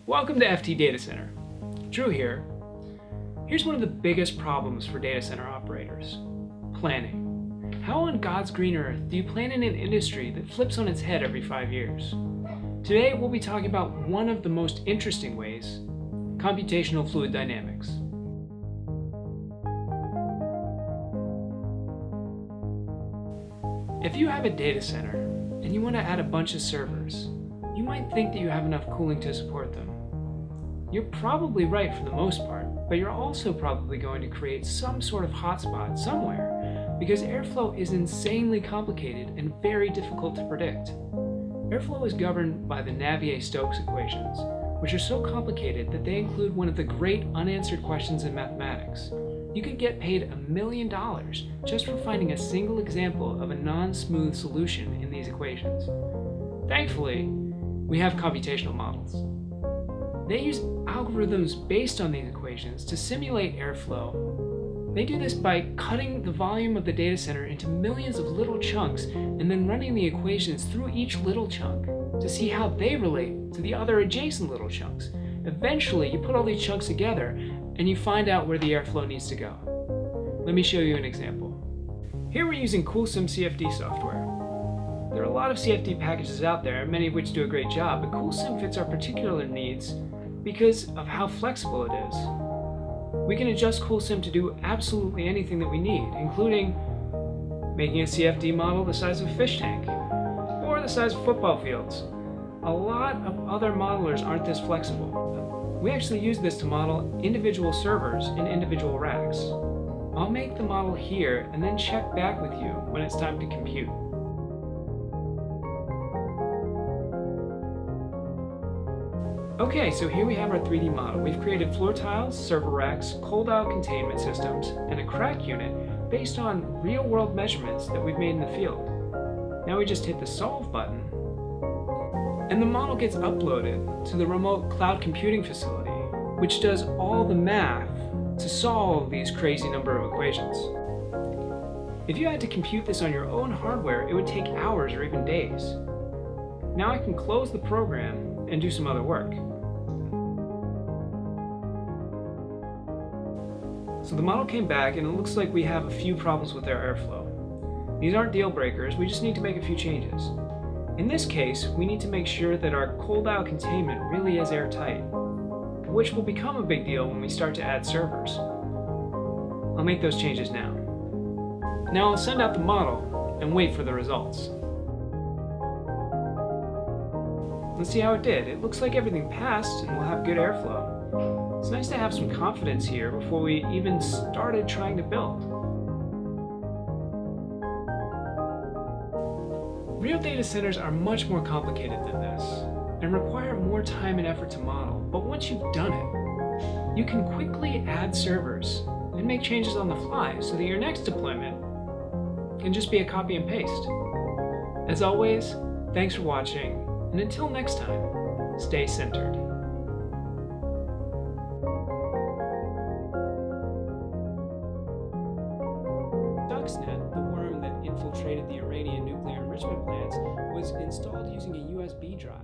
Welcome to FT Data Center. Drew here. Here's one of the biggest problems for data center operators: planning. How on God's green earth do you plan in an industry that flips on its head every 5 years? Today we'll be talking about one of the most interesting ways: computational fluid dynamics. If you have a data center and you want to add a bunch of servers, you might think that you have enough cooling to support them. You're probably right for the most part, but you're also probably going to create some sort of hotspot somewhere because airflow is insanely complicated and very difficult to predict. Airflow is governed by the Navier-Stokes equations, which are so complicated that they include one of the great unanswered questions in mathematics. You could get paid $1 million just for finding a single example of a non-smooth solution in these equations. Thankfully, we have computational models. They use algorithms based on these equations to simulate airflow. They do this by cutting the volume of the data center into millions of little chunks and then running the equations through each little chunk to see how they relate to the other adjacent little chunks. Eventually, you put all these chunks together and you find out where the airflow needs to go. Let me show you an example. Here we're using CoolSim CFD software. There are a lot of CFD packages out there, many of which do a great job, but CoolSim fits our particular needs because of how flexible it is. We can adjust CoolSim to do absolutely anything that we need, including making a CFD model the size of a fish tank, or the size of football fields. A lot of other modelers aren't this flexible. We actually use this to model individual servers in individual racks. I'll make the model here and then check back with you when it's time to compute. Okay, so here we have our 3D model. We've created floor tiles, server racks, cold aisle containment systems, and a crack unit based on real-world measurements that we've made in the field. Now we just hit the Solve button, and the model gets uploaded to the remote cloud computing facility, which does all the math to solve these crazy number of equations. If you had to compute this on your own hardware, it would take hours or even days. Now I can close the program and do some other work. So the model came back and it looks like we have a few problems with our airflow. These aren't deal breakers, we just need to make a few changes. In this case, we need to make sure that our cold aisle containment really is airtight, which will become a big deal when we start to add servers. I'll make those changes now. Now I'll send out the model and wait for the results. Let's see how it did. It looks like everything passed and we'll have good airflow. It's nice to have some confidence here before we even started trying to build. Real data centers are much more complicated than this and require more time and effort to model, but once you've done it, you can quickly add servers and make changes on the fly so that your next deployment can just be a copy and paste. As always, thanks for watching. And until next time, stay centered. Stuxnet, the worm that infiltrated the Iranian nuclear enrichment plants, was installed using a USB drive.